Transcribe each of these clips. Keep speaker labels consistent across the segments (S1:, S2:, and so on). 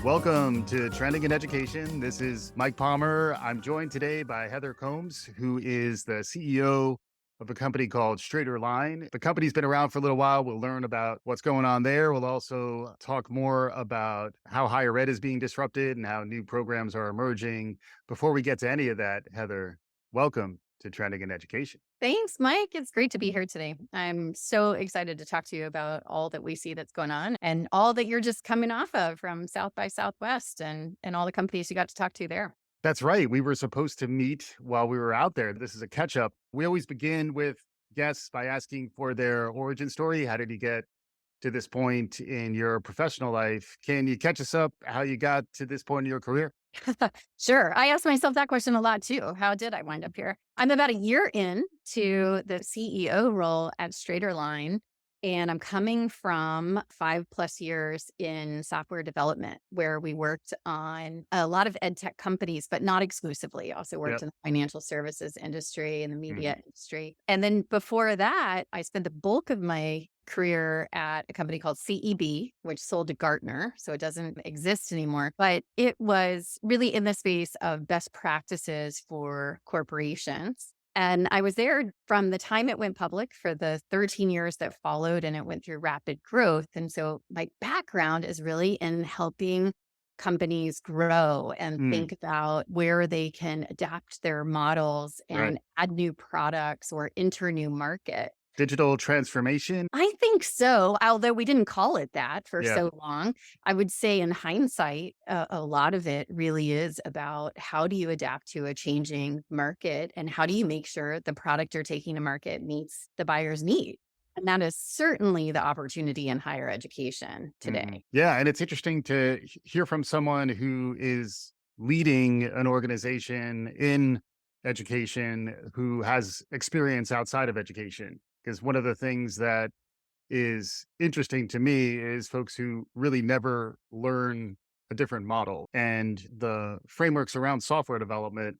S1: Welcome to Trending in Education. This is Mike Palmer. I'm joined today by Heather Combs, who is the CEO of a company called StraighterLine. The company's been around for a little while. We'll learn about what's going on there. We'll also talk more about how higher ed is being disrupted and how new programs are emerging. Before we get to any of that, Heather, welcome to Trending in Education.
S2: Thanks, Mike. It's great to be here today. I'm so excited to talk to you about all that we see that's going on and all that you're just coming off of from South by Southwest and all the companies you got to talk to there.
S1: That's right. We were supposed to meet while we were out there. This is a catch up. We always begin with guests by asking for their origin story. How did you get to this point in your professional life? Can you catch us up how you got to this point in your career?
S2: Sure. I ask myself that question a lot too. How did I wind up here? I'm about a year in to the CEO role at StraighterLine, and I'm coming from 5+ years in software development where we worked on a lot of ed tech companies, but not exclusively. Also worked
S1: Yep.
S2: in the financial services industry and the media
S1: Mhm.
S2: industry. And then before that, I spent the bulk of my career at a company called CEB, which sold to Gartner. So it doesn't exist anymore, but it was really in the space of best practices for corporations. And I was there from the time it went public for the 13 years that followed, and it went through rapid growth. And so my background is really in helping companies grow and
S1: Mm,
S2: think about where they can adapt their models
S1: right.
S2: and add new products or enter new market.
S1: Digital transformation.
S2: I think so, although we didn't call it that for
S1: Yeah.
S2: so long. I would say in hindsight, a lot of it really is about how do you adapt to a changing market and how do you make sure the product you're taking to market meets the buyer's need? And that is certainly the opportunity in higher education
S1: Mhm.
S2: today.
S1: Yeah. And it's interesting to hear from someone who is leading an organization in education who has experience outside of education. Because one of the things that is interesting to me is folks who really never learn a different model and the frameworks around software development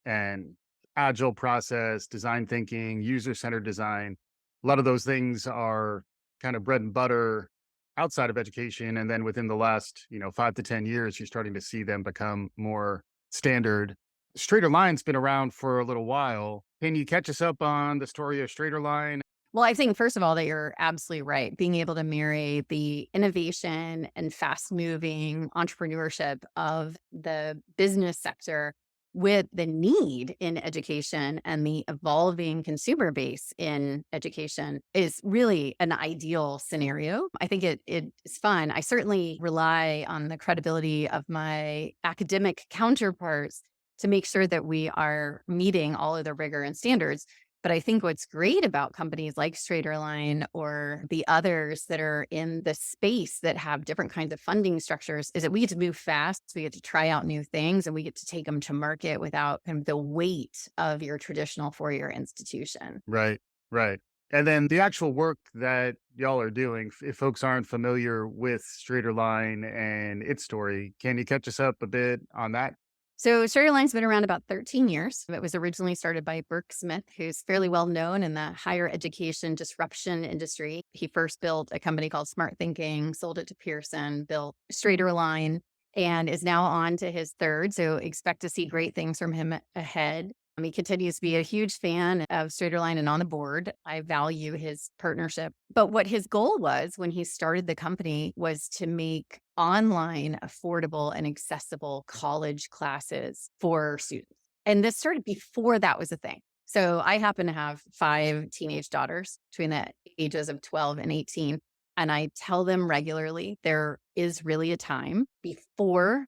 S1: and agile process, design thinking, user-centered design. A lot of those things are kind of bread and butter outside of education. And then within the last, 5 to 10 years, you're starting to see them become more standard. Straighter Line's been around for a little while. Can you catch us up on the story of Straighter Line?
S2: Well, I think, first of all, that you're absolutely right. Being able to marry the innovation and fast moving entrepreneurship of the business sector with the need in education and the evolving consumer base in education is really an ideal scenario. I think it is fun. I certainly rely on the credibility of my academic counterparts to make sure that we are meeting all of the rigor and standards. But I think what's great about companies like StraighterLine or the others that are in the space that have different kinds of funding structures is that we get to move fast. We get to try out new things and we get to take them to market without kind of the weight of your traditional four-year institution.
S1: Right, right. And then the actual work that y'all are doing, if folks aren't familiar with Straighter Line and its story, can you catch us up a bit on that?
S2: So StraighterLine's been around about 13 years. It was originally started by Burke Smith, who's fairly well known in the higher education disruption industry. He first built a company called Smart Thinking, sold it to Pearson, built StraighterLine, and is now on to his third. So expect to see great things from him ahead. He continues to be a huge fan of StraighterLine and on the board. I value his partnership. But what his goal was when he started the company was to make online affordable and accessible college classes for students. And this started before that was a thing. So I happen to have 5 teenage daughters between the ages of 12 and 18. And I tell them regularly there is really a time before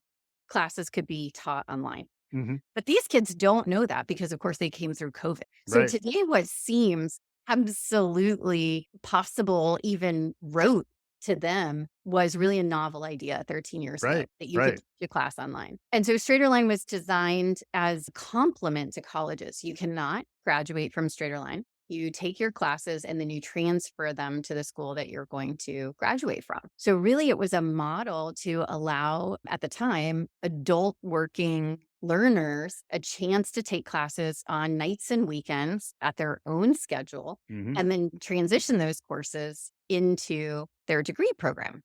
S2: classes could be taught online.
S1: Mhm.
S2: But these kids don't know that because, of course, they came through COVID. So
S1: Right,
S2: today, what seems absolutely possible, even rote to them, was really a novel idea 13 years ago
S1: right,
S2: that you could
S1: right.
S2: teach a class online. And so StraighterLine was designed as a complement to colleges. You cannot graduate from StraighterLine. You take your classes and then you transfer them to the school that you're going to graduate from. So, really, it was a model to allow, at the time, adult working learners a chance to take classes on nights and weekends at their own schedule
S1: Mhm.
S2: and then transition those courses into their degree program.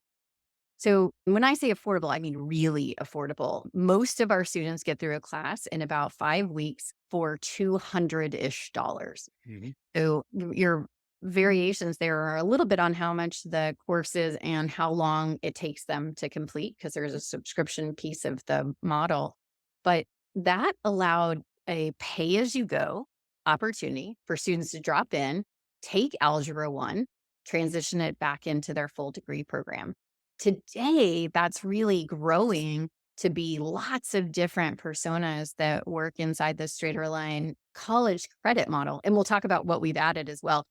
S2: So when I say affordable, I mean really affordable. Most of our students get through a class in about 5 weeks for $200-ish.
S1: Mhm.
S2: So your variations there are a little bit on how much the course is and how long it takes them to complete, because there's a subscription piece of the model. But that allowed a pay as you go opportunity for students to drop in, take Algebra 1, transition it back into their full degree program. Today, that's really growing to be lots of different personas that work inside the StraighterLine college credit model. And we'll talk about what we've added as well.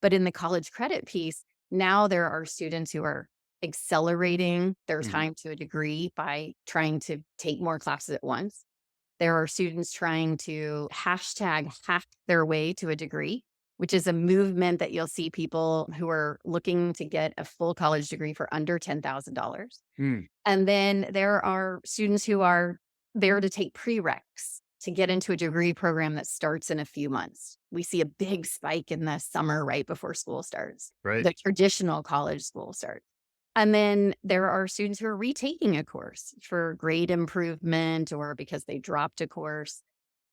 S2: But in the college credit piece, now there are students who are accelerating their
S1: Mhm.
S2: time to a degree by trying to take more classes at once. There are students trying to hashtag hack their way to a degree, which is a movement that you'll see people who are looking to get a full college degree for under $10,000.
S1: Mm.
S2: And then there are students who are there to take prereqs to get into a degree program that starts in a few months. We see a big spike in the summer right before school starts,
S1: Right.
S2: the traditional college school starts. And then there are students who are retaking a course for grade improvement or because they dropped a course,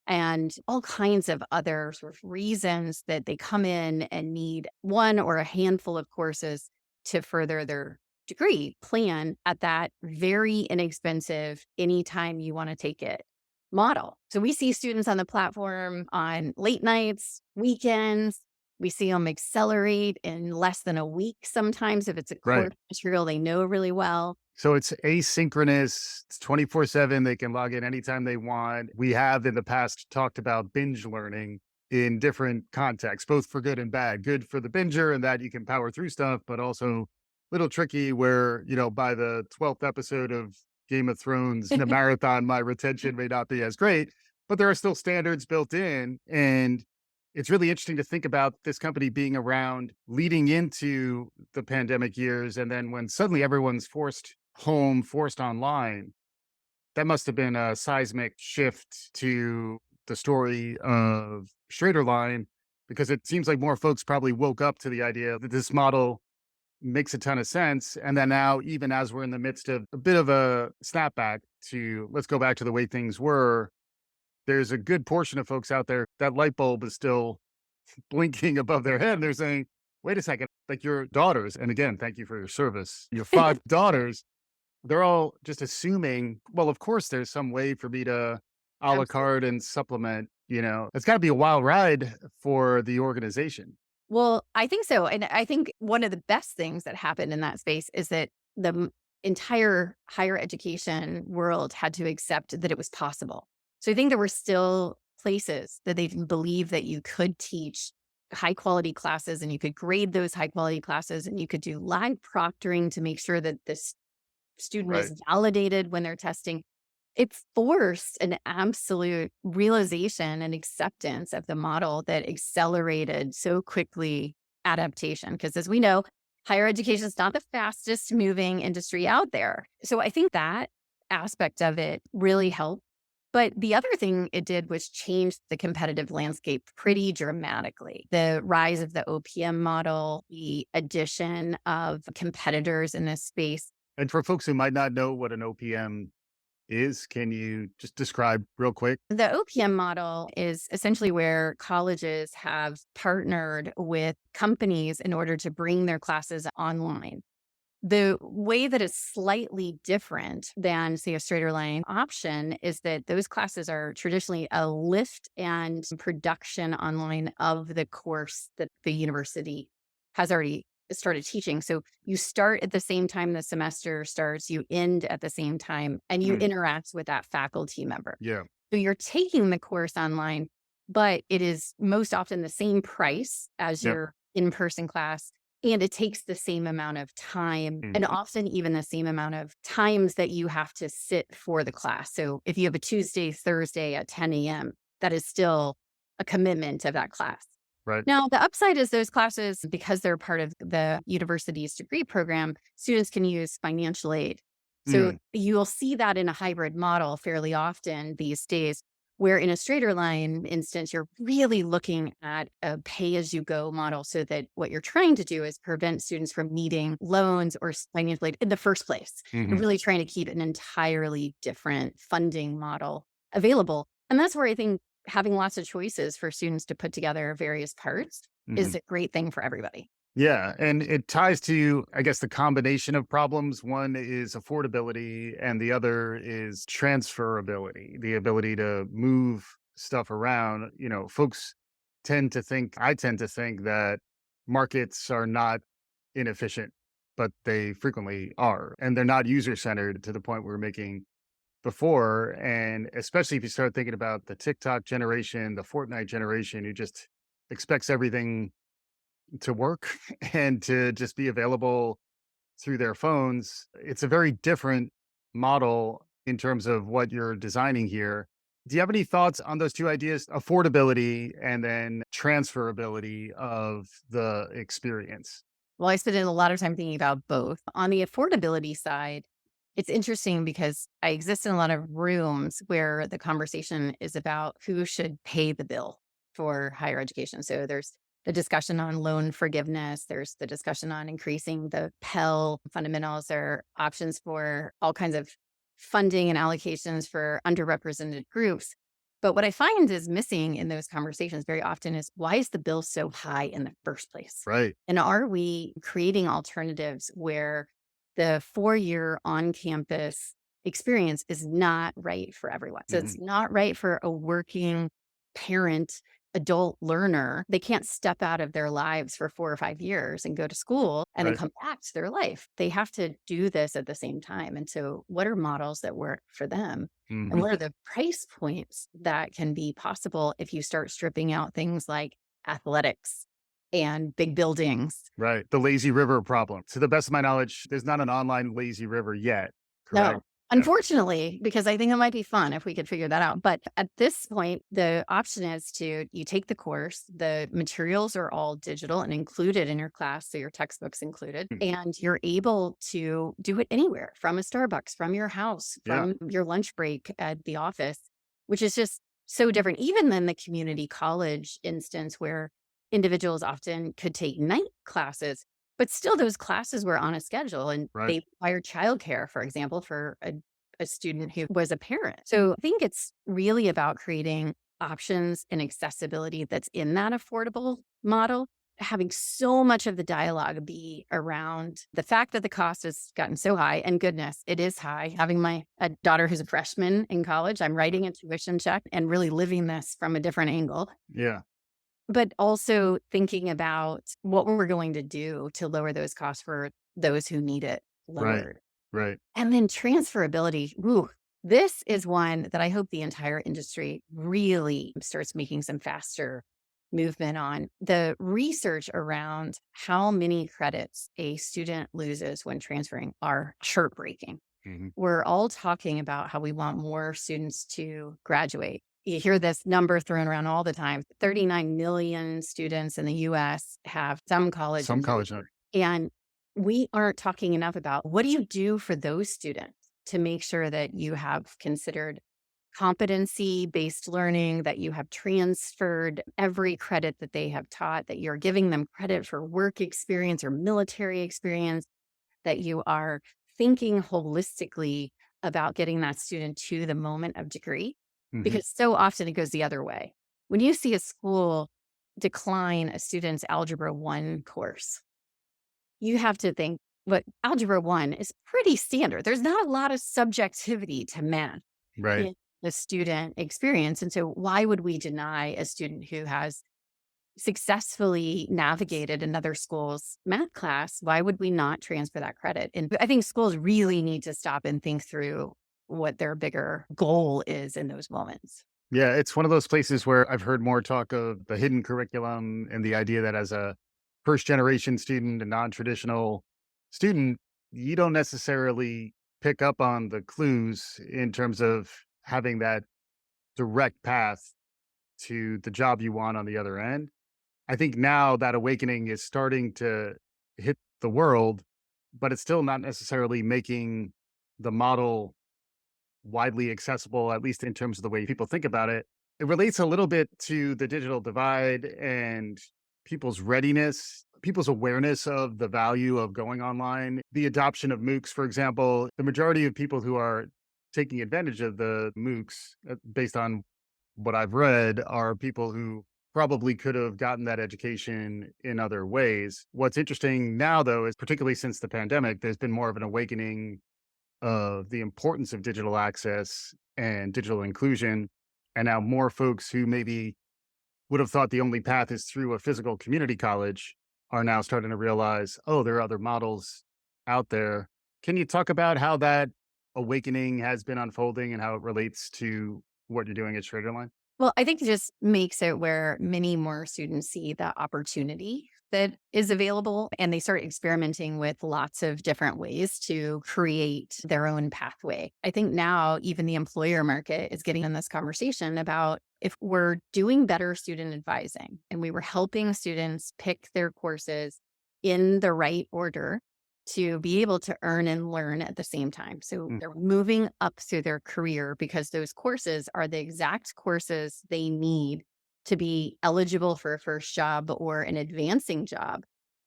S2: and all kinds of other sort of reasons that they come in and need one or a handful of courses to further their degree plan at that very inexpensive, anytime you want to take it model. So we see students on the platform on late nights, weekends. We see them accelerate in less than a week sometimes if it's a
S1: Right.
S2: course material they know really well.
S1: So it's asynchronous. It's 24/7. They can log in anytime they want. We have in the past talked about binge learning in different contexts, both for good and bad. Good for the binger and that you can power through stuff, but also a little tricky where, by the 12th episode of Game of Thrones in a marathon, my retention may not be as great, but there are still standards built in. And it's really interesting to think about this company being around leading into the pandemic years. And then when suddenly everyone's forced home, forced online, that must have been a seismic shift to the story of StraighterLine, because it seems like more folks probably woke up to the idea that this model makes a ton of sense. And then now, even as we're in the midst of a bit of a snapback to let's go back to the way things were, there's a good portion of folks out there that light bulb is still blinking above their head. And they're saying, wait a second, like your daughters, and again, thank you for your service, your 5 daughters, they're all just assuming, well, of course, there's some way for me to a la
S2: Absolutely.
S1: carte and supplement. It's got to be a wild ride for the organization.
S2: Well, I think so. And I think one of the best things that happened in that space is that entire higher education world had to accept that it was possible. So I think there were still places that they didn't believe that you could teach high quality classes and you could grade those high quality classes and you could do live proctoring to make sure that this student
S1: Right.
S2: is validated when they're testing. It forced an absolute realization and acceptance of the model that accelerated so quickly adaptation. Because as we know, higher education is not the fastest moving industry out there. So I think that aspect of it really helped. But the other thing it did was change the competitive landscape pretty dramatically. The rise of the OPM model, the addition of competitors in this space.
S1: And for folks who might not know what an OPM is, can you just describe real quick?
S2: The OPM model is essentially where colleges have partnered with companies in order to bring their classes online. The way that it's slightly different than, say, a straighter line option is that those classes are traditionally a lift and production online of the course that the university has already started teaching. So you start at the same time the semester starts, you end at the same time, and you
S1: Mm,
S2: interact with that faculty member.
S1: yeah.
S2: So you're taking the course online, but it is most often the same price as
S1: Yep.
S2: your in person class. And it takes the same amount of time
S1: Mm,
S2: and often even the same amount of times that you have to sit for the class. So if you have a Tuesday, Thursday at 10 a.m., that is still a commitment of that class.
S1: right.
S2: Now, the upside is those classes, because they're part of the university's degree program, students can use financial aid. So
S1: Mm,
S2: you'll see that in a hybrid model fairly often these days, Where in a straighter line instance, you're really looking at a pay as you go model so that what you're trying to do is prevent students from needing loans or financial aid in the first place, and
S1: Hmm.
S2: really trying to keep an entirely different funding model available. And that's where I think having lots of choices for students to put together various parts
S1: Hmm.
S2: is a great thing for everybody.
S1: Yeah. And it ties to, I guess, the combination of problems. One is affordability, and the other is transferability, the ability to move stuff around. Folks I tend to think that markets are not inefficient, but they frequently are. And they're not user centered to the point we were making before. And especially if you start thinking about the TikTok generation, the Fortnite generation, who just expects everything to work and to just be available through their phones. It's a very different model in terms of what you're designing here. Do you have any thoughts on those two ideas, affordability and then transferability of the experience?
S2: Well, I spent a lot of time thinking about both. On the affordability side, it's interesting because I exist in a lot of rooms where the conversation is about who should pay the bill for higher education. So there's the discussion on loan forgiveness, there's the discussion on increasing the Pell fundamentals, there are options for all kinds of funding and allocations for underrepresented groups. But what I find is missing in those conversations very often is, why is the bill so high in the first place?
S1: Right.
S2: And are we creating alternatives where the 4-year on campus experience is not right for everyone? So it's
S1: Hmm.
S2: not right for a working parent, adult learner. They can't step out of their lives for 4 or 5 years and go to school and then
S1: Right.
S2: come back to their life. They have to do this at the same time. And so, what are models that work for them? And
S1: Hmm.
S2: what are the price points that can be possible if you start stripping out things like athletics and big buildings?
S1: Right. The lazy river problem. To the best of my knowledge, there's not an online lazy river yet. Correct.
S2: No,
S1: Yeah.
S2: unfortunately, because I think it might be fun if we could figure that out. But at this point, the option is to you take the course, the materials are all digital and included in your class. So your textbooks included,
S1: Mm.
S2: and you're able to do it anywhere from a Starbucks, from your house,
S1: Yeah.
S2: from your lunch break at the office, which is just so different, even than the community college instance where individuals often could take night classes, but still, those classes were on a schedule and
S1: Right.
S2: they required childcare, for example, for a student who was a parent. So I think it's really about creating options and accessibility that's in that affordable model, having so much of the dialogue be around the fact that the cost has gotten so high. And goodness, it is high. Having a daughter who's a freshman in college, I'm writing a tuition check and really living this from a different angle,
S1: Yeah.
S2: but also thinking about what we're going to do to lower those costs for those who need it
S1: Right.
S2: lowered.
S1: Right.
S2: And then transferability. Ooh, this is one that I hope the entire industry really starts making some faster movement on. The research around how many credits a student loses when transferring are heartbreaking.
S1: Hmm.
S2: We're all talking about how we want more students to graduate. You hear this number thrown around all the time. 39 million students in the US have some college
S1: Some
S2: and no.
S1: college.
S2: And we aren't talking enough about, what do you do for those students to make sure that you have considered competency based learning, that you have transferred every credit that they have taught, that you're giving them credit for work experience or military experience, that you are thinking holistically about getting that student to the moment of degree,
S1: Hmm.
S2: because so often it goes the other way. When you see a school decline a student's Algebra 1 course, you have to think, but Algebra 1 is pretty standard. There's not a lot of subjectivity to math
S1: Right.
S2: in the student experience. And so, why would we deny a student who has successfully navigated another school's math class? Why would we not transfer that credit? And I think schools really need to stop and think through what their bigger goal is in those moments.
S1: Yeah, it's one of those places where I've heard more talk of the hidden curriculum and the idea that as a first generation student, a non-traditional student, you don't necessarily pick up on the clues in terms of having that direct path to the job you want on the other end. I think now that awakening is starting to hit the world, but it's still not necessarily making the model widely accessible, at least in terms of the way people think about it. It relates a little bit to the digital divide and people's readiness, people's awareness of the value of going online. The adoption of MOOCs, for example, the majority of people who are taking advantage of the MOOCs, based on what I've read, are people who probably could have gotten that education in other ways. What's interesting now, though, is particularly since the pandemic, there's been more of an awakening of the importance of digital access and digital inclusion. And now more folks who maybe would have thought the only path is through a physical community college are now starting to realize, oh, there are other models out there. Can you talk about how that awakening has been unfolding and how it relates to what you're doing at StraighterLine?
S2: Well, I think it just makes it where many more students see the opportunity that is available and they start experimenting with lots of different ways to create their own pathway. I think now even the employer market is getting in this conversation about if we're doing better student advising and we were helping students pick their courses in the right order to be able to earn and learn at the same time. So
S1: Mm,
S2: they're moving up through their career because those courses are the exact courses they need to be eligible for a first job or an advancing job.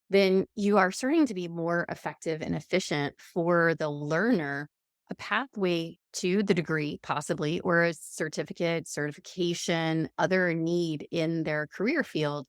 S2: Then you are starting to be more effective and efficient for the learner, a pathway to the degree, possibly, or a certificate, certification, other need in their career field,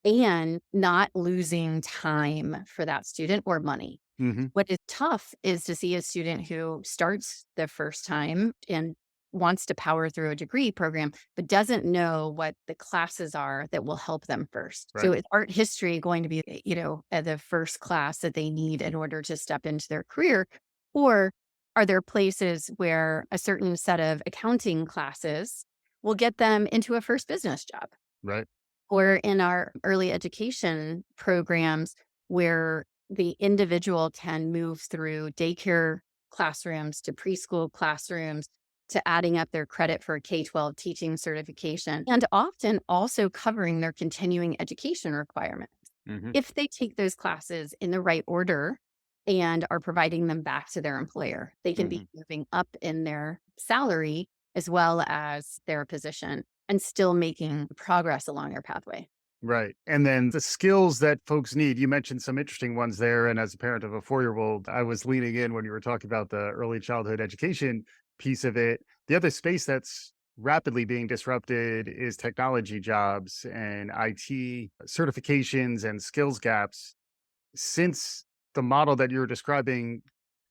S2: and not losing time for that student or money.
S1: mhm.
S2: What is tough is to see a student who starts the first time and wants to power through a degree program, but doesn't know what the classes are that will help them first. So
S1: Right.
S2: is art history going to be, the first class that they need in order to step into their career? Or are there places where a certain set of accounting classes will get them into a first business job?
S1: Right.
S2: Or in our early education programs where the individual can move through daycare classrooms to preschool classrooms to adding up their credit for a K-12 teaching certification and often also covering their continuing education requirements.
S1: Mhm.
S2: If they take those classes in the right order and are providing them back to their employer, they can be
S1: Mhm.
S2: moving up in their salary as well as their position and still making progress along their pathway.
S1: Right. And then the skills that folks need, you mentioned some interesting ones there. And as a parent of a 4-year old, I was leaning in when you were talking about the early childhood education piece of it. The other space that's rapidly being disrupted is technology jobs and IT certifications and skills gaps. Since the model that you're describing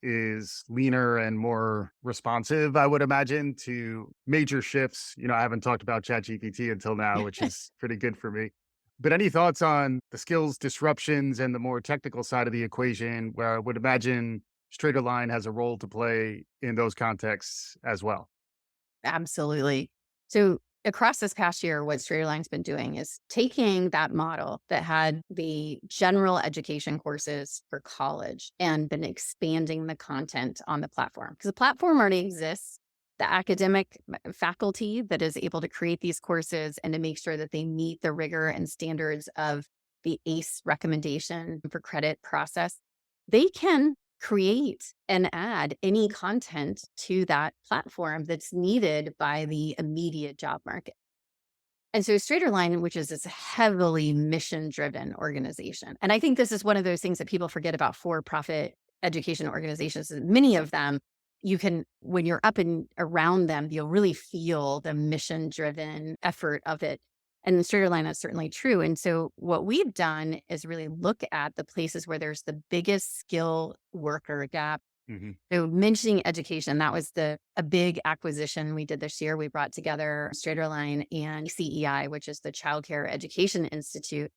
S1: is leaner and more responsive, I would imagine, to major shifts. I haven't talked about ChatGPT until now, which is pretty good for me. But any thoughts on the skills disruptions and the more technical side of the equation, where I would imagine Straighter Line has a role to play in those contexts as well?
S2: Absolutely. So across this past year, what StraighterLine's been doing is taking that model that had the general education courses for college and been expanding the content on the platform because the platform already exists. The academic faculty that is able to create these courses and to make sure that they meet the rigor and standards of the ACE recommendation for credit process, they can create and add any content to that platform that's needed by the immediate job market. And so StraighterLine, which is this heavily mission-driven organization, and I think this is one of those things that people forget about for-profit education organizations. Is many of them, you can, when you're up and around them, you'll really feel the mission-driven effort of it. And the StraighterLine is certainly true. And so what we've done is really look at the places where there's the biggest skill worker gap.
S1: Hmm.
S2: So mentioning education, that was a big acquisition we did this year. We brought together StraighterLine and CEI, which is the Child Care Education Institute,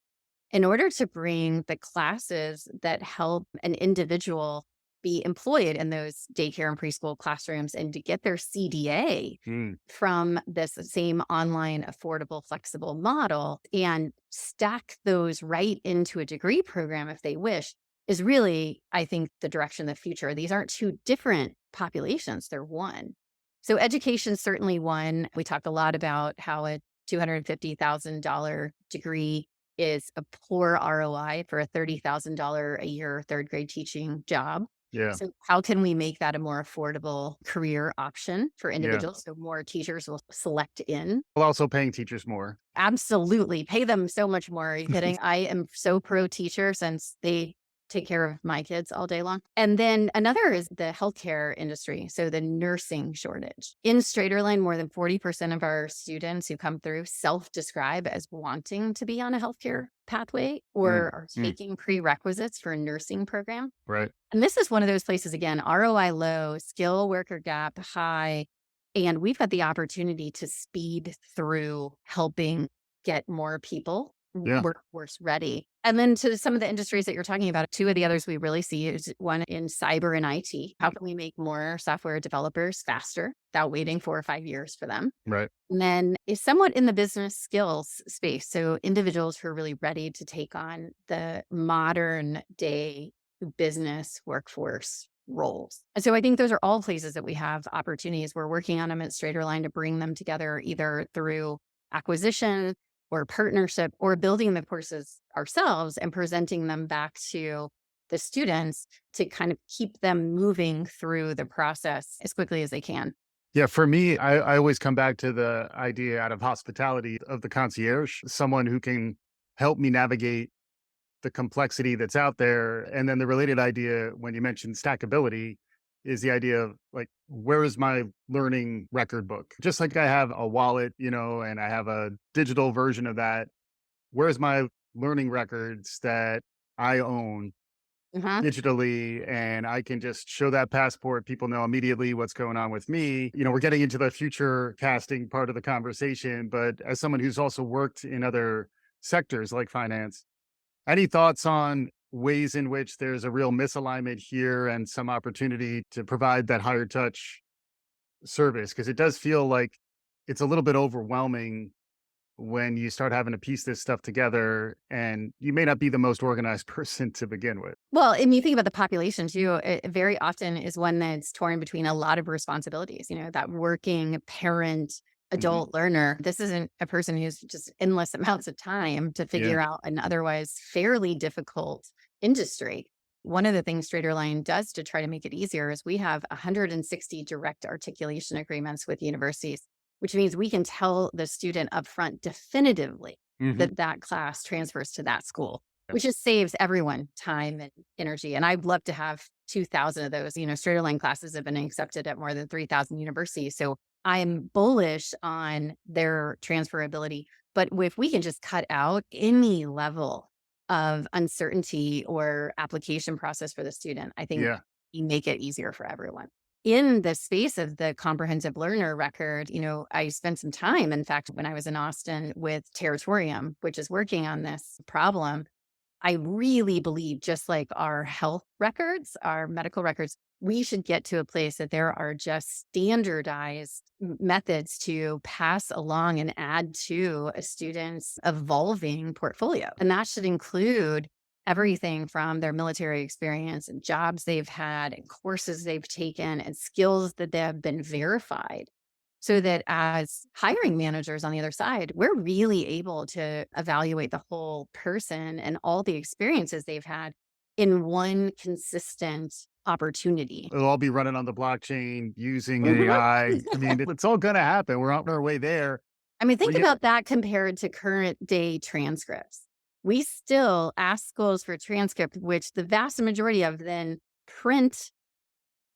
S2: in order to bring the classes that help an individual be employed in those daycare and preschool classrooms and to get their CDA
S1: Mm.
S2: from this same online, affordable, flexible model and stack those right into a degree program if they wish is really, I think, the direction of the future. These aren't two different populations, they're one. So education certainly one. We talk a lot about how a $250,000 degree is a poor ROI for a $30,000 a year third grade teaching job.
S1: Yeah.
S2: So how can we make that a more affordable career option for
S1: Yeah.
S2: individuals so more teachers will select in?
S1: While also paying teachers more.
S2: Absolutely. Pay them so much more. Are you kidding? I am so pro teacher since they take care of my kids all day long. And then another is the healthcare industry. So the nursing shortage. In StraighterLine, more than 40% of our students who come through self-describe as wanting to be on a healthcare pathway
S1: Mm,
S2: or are
S1: mm,
S2: taking prerequisites for a nursing program.
S1: right.
S2: And this is one of those places, again, ROI low, skill worker gap high. And we've got the opportunity to speed through helping get more people
S1: Yeah.
S2: workforce ready. And then to some of the industries that you're talking about, two of the others we really see is one in cyber and IT. How can we make more software developers faster without waiting 4 or 5 years for them?
S1: Right.
S2: And then is somewhat in the business skills space. So individuals who are really ready to take on the modern day business workforce roles. And so I think those are all places that we have opportunities. We're working on them at StraighterLine to bring them together either through acquisition or partnership or building the courses ourselves and presenting them back to the students to kind of keep them moving through the process as quickly as they can.
S1: Yeah, for me, I always come back to the idea out of hospitality of the concierge, someone who can help me navigate the complexity that's out there. And then the related idea when you mentioned stackability is the idea of like, where is my learning record book? Just like I have a wallet, and I have a digital version of that, where's my learning records that I own
S2: Uh-huh.
S1: digitally, and I can just show that passport. People know immediately what's going on with me. We're getting into the future casting part of the conversation, but as someone who's also worked in other sectors like finance, any thoughts on ways in which there's a real misalignment here and some opportunity to provide that higher touch service? Because it does feel like it's a little bit overwhelming when you start having to piece this stuff together and you may not be the most organized person to begin with.
S2: Well, and you think about the population too, it very often is one that's torn between a lot of responsibilities, that working parent,
S1: Mhm.
S2: adult learner. This isn't a person who's just endless amounts of time to
S1: Yeah.
S2: figure out an otherwise fairly difficult industry. One of the things StraighterLine does to try to make it easier is we have 160 direct articulation agreements with universities, which means we can tell the student upfront definitively
S1: Mhm.
S2: that that class transfers to that school,
S1: Yeah.
S2: which just saves everyone time and energy. And I'd love to have 2,000 of those. Straighterline classes have been accepted at more than 3,000 universities. So I'm bullish on their transferability. But if we can just cut out any level of uncertainty or application process for the student, I think
S1: Yeah.
S2: we make it easier for everyone. In the space of the comprehensive learner record, I spent some time, in fact, when I was in Austin with Territorium, which is working on this problem. I really believe, just like our health records, our medical records, we should get to a place that there are just standardized methods to pass along and add to a student's evolving portfolio. And that should include everything from their military experience and jobs they've had and courses they've taken and skills that they have been verified so that as hiring managers on the other side, we're really able to evaluate the whole person and all the experiences they've had in one consistent opportunity.
S1: It'll all be running on the blockchain using
S2: Mhm.
S1: AI. I mean, it's all going to happen. We're on our way there.
S2: I mean,
S1: Well,
S2: think about that compared to current day transcripts. We still ask schools for transcript, which the vast majority of then print,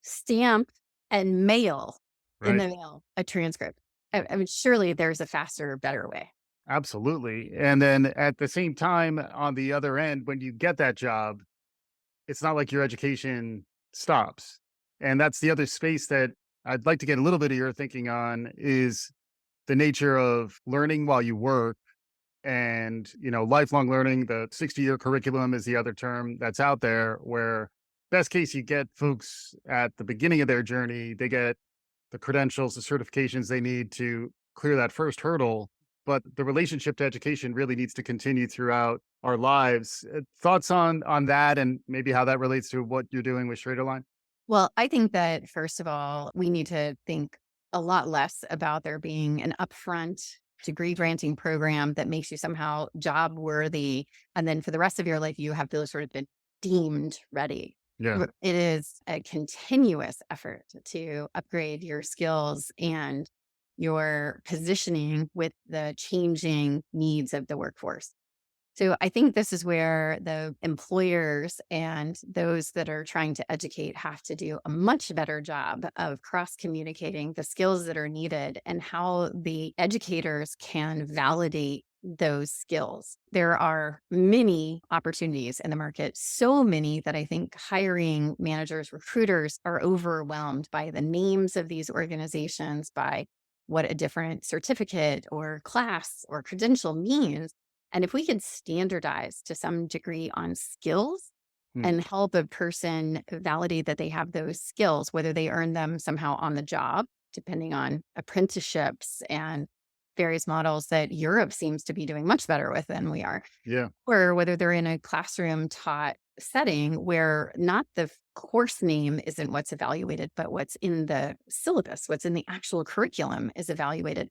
S2: stamp, and mail in
S1: right.
S2: the mail a transcript. I mean, surely there's a faster, better way.
S1: Absolutely. And then at the same time, on the other end, when you get that job, it's not like your education stops. And that's the other space that I'd like to get a little bit of your thinking on is the nature of learning while you work and, lifelong learning. The 60-year curriculum is the other term that's out there where best case you get folks at the beginning of their journey, they get the credentials, the certifications they need to clear that first hurdle. But the relationship to education really needs to continue throughout our lives. Thoughts on that, and maybe how that relates to what you're doing with StraighterLine?
S2: Well, I think that first of all, we need to think a lot less about there being an upfront degree granting program that makes you somehow job worthy. And then for the rest of your life, you have to sort of been deemed ready.
S1: Yeah.
S2: It is a continuous effort to upgrade your skills and your positioning with the changing needs of the workforce. So I think this is where the employers and those that are trying to educate have to do a much better job of cross communicating the skills that are needed and how the educators can validate those skills. There are many opportunities in the market, so many that I think hiring managers, recruiters are overwhelmed by the names of these organizations, by what a different certificate or class or credential means. And if we could standardize to some degree on skills
S1: Mm.
S2: and help a person validate that they have those skills, whether they earn them somehow on the job, depending on apprenticeships and various models that Europe seems to be doing much better with than we are,
S1: Yeah.
S2: or whether they're in a classroom taught setting where not the course name isn't what's evaluated, but what's in the syllabus, what's in the actual curriculum is evaluated.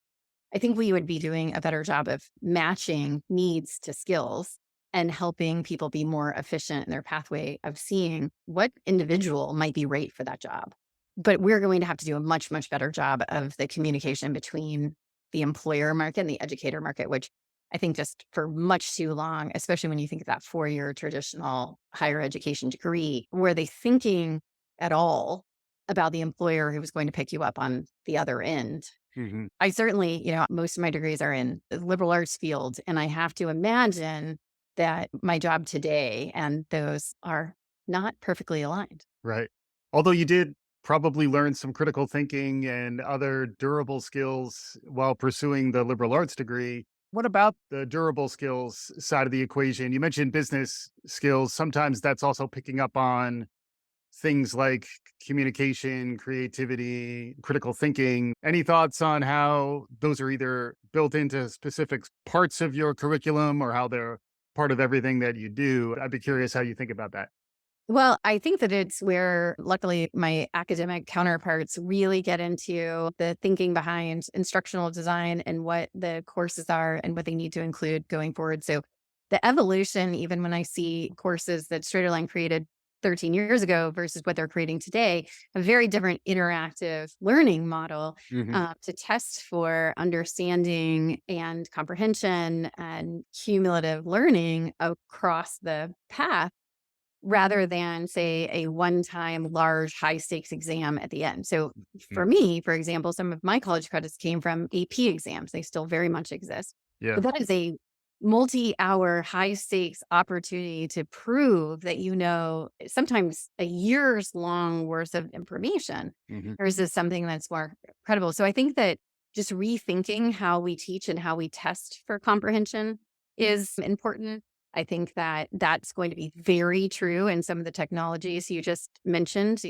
S2: I think we would be doing a better job of matching needs to skills and helping people be more efficient in their pathway of seeing what individual might be right for that job. But we're going to have to do a much, much better job of the communication between the employer market and the educator market, which I think just for much too long, especially when you think of that 4-year traditional higher education degree, were they thinking at all about the employer who was going to pick you up on the other end?
S1: Hmm.
S2: I certainly, most of my degrees are in the liberal arts field, and I have to imagine that my job today and those are not perfectly aligned.
S1: Right. Although you did probably learn some critical thinking and other durable skills while pursuing the liberal arts degree. What about the durable skills side of the equation? You mentioned business skills. Sometimes that's also picking up on things like communication, creativity, critical thinking. Any thoughts on how those are either built into specific parts of your curriculum or how they're part of everything that you do? I'd be curious how you think about that.
S2: Well, I think that it's where, luckily, my academic counterparts really get into the thinking behind instructional design and what the courses are and what they need to include going forward. So, the evolution, even when I see courses that StraighterLine created 13 years ago versus what they're creating today, a very different interactive learning model
S1: Hmm.
S2: to test for understanding and comprehension and cumulative learning across the path rather than, say, a one-time large high-stakes exam at the end. So for me, for example, some of my college credits came from AP exams. They still very much exist.
S1: Yeah.
S2: But that is a multi-hour high-stakes opportunity to prove that sometimes a year's long worth of information
S1: Hmm.
S2: versus something that's more credible. So I think that just rethinking how we teach and how we test for comprehension is important. I think that that's going to be very true in some of the technologies you just mentioned,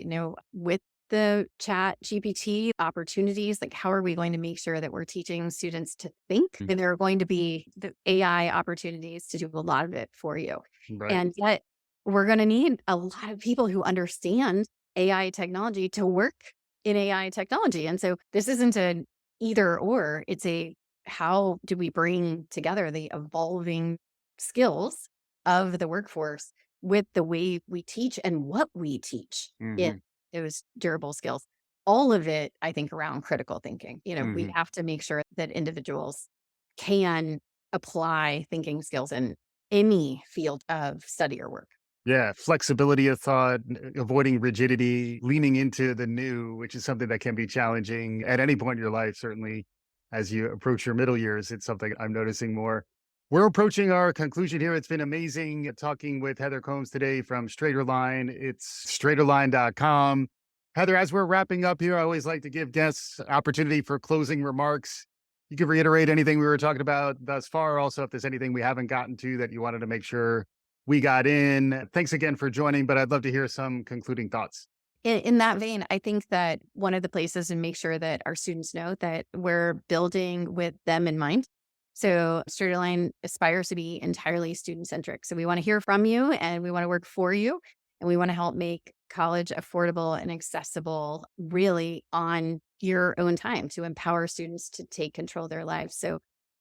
S2: with the chat GPT opportunities, like how are we going to make sure that we're teaching students to think? And there are going to be the AI opportunities to do a lot of it for you.
S1: Right.
S2: And yet we're going to need a lot of people who understand AI technology to work in AI technology. And so this isn't an either or, it's a how do we bring together the evolving skills of the workforce with the way we teach and what we teach in
S1: Hmm.
S2: those durable skills. All of it, I think, around critical thinking. We
S1: Hmm.
S2: have to make sure that individuals can apply thinking skills in any field of study or work.
S1: Yeah, flexibility of thought, avoiding rigidity, leaning into the new, which is something that can be challenging at any point in your life, certainly as you approach your middle years. It's something I'm noticing more. We're approaching our conclusion here. It's been amazing talking with Heather Combs today from StraighterLine. It's straighterline.com. Heather, as we're wrapping up here, I always like to give guests opportunity for closing remarks. You can reiterate anything we were talking about thus far. Also, if there's anything we haven't gotten to that you wanted to make sure we got in. Thanks again for joining, but I'd love to hear some concluding thoughts.
S2: In that vein, I think that one of the places and make sure that our students know that we're building with them in mind. So StraighterLine aspires to be entirely student centric. So we want to hear from you and we want to work for you and we want to help make college affordable and accessible really on your own time to empower students to take control of their lives. So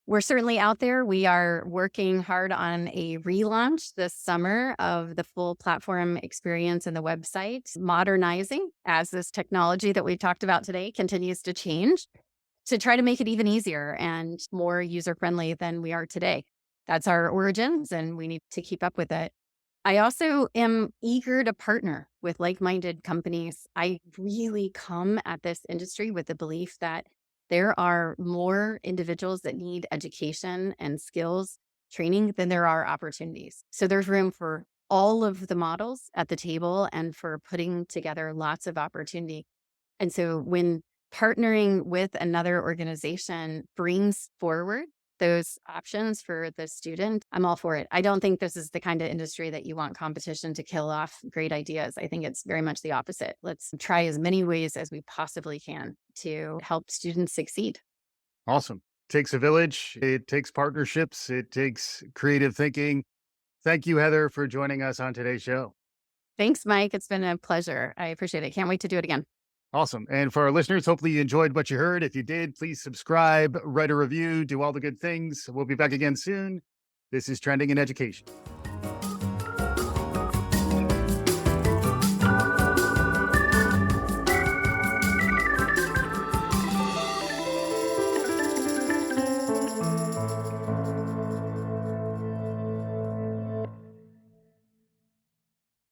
S2: We're certainly out there. We are working hard on a relaunch this summer of the full platform experience and the website, modernizing as this technology that we talked about today continues to change to try to make it even easier and more user friendly than we are today. That's our origins, and we need to keep up with it. I also am eager to partner with like minded companies. I really come at this industry with the belief that there are more individuals that need education and skills training than there are opportunities. So there's room for all of the models at the table and for putting together lots of opportunity. And so when partnering with another organization brings forward those options for the student, I'm all for it. I don't think this is the kind of industry that you want competition to kill off great ideas. I think it's very much the opposite. Let's try as many ways as we possibly can to help students succeed.
S1: Awesome. Takes a village. It takes partnerships. It takes creative thinking. Thank you, Heather, for joining us on today's show.
S2: Thanks, Mike. It's been a pleasure. I appreciate it. Can't wait to do it again.
S1: Awesome. And for our listeners, hopefully you enjoyed what you heard. If you did, please subscribe, write a review, do all the good things. We'll be back again soon. This is Trending in Education.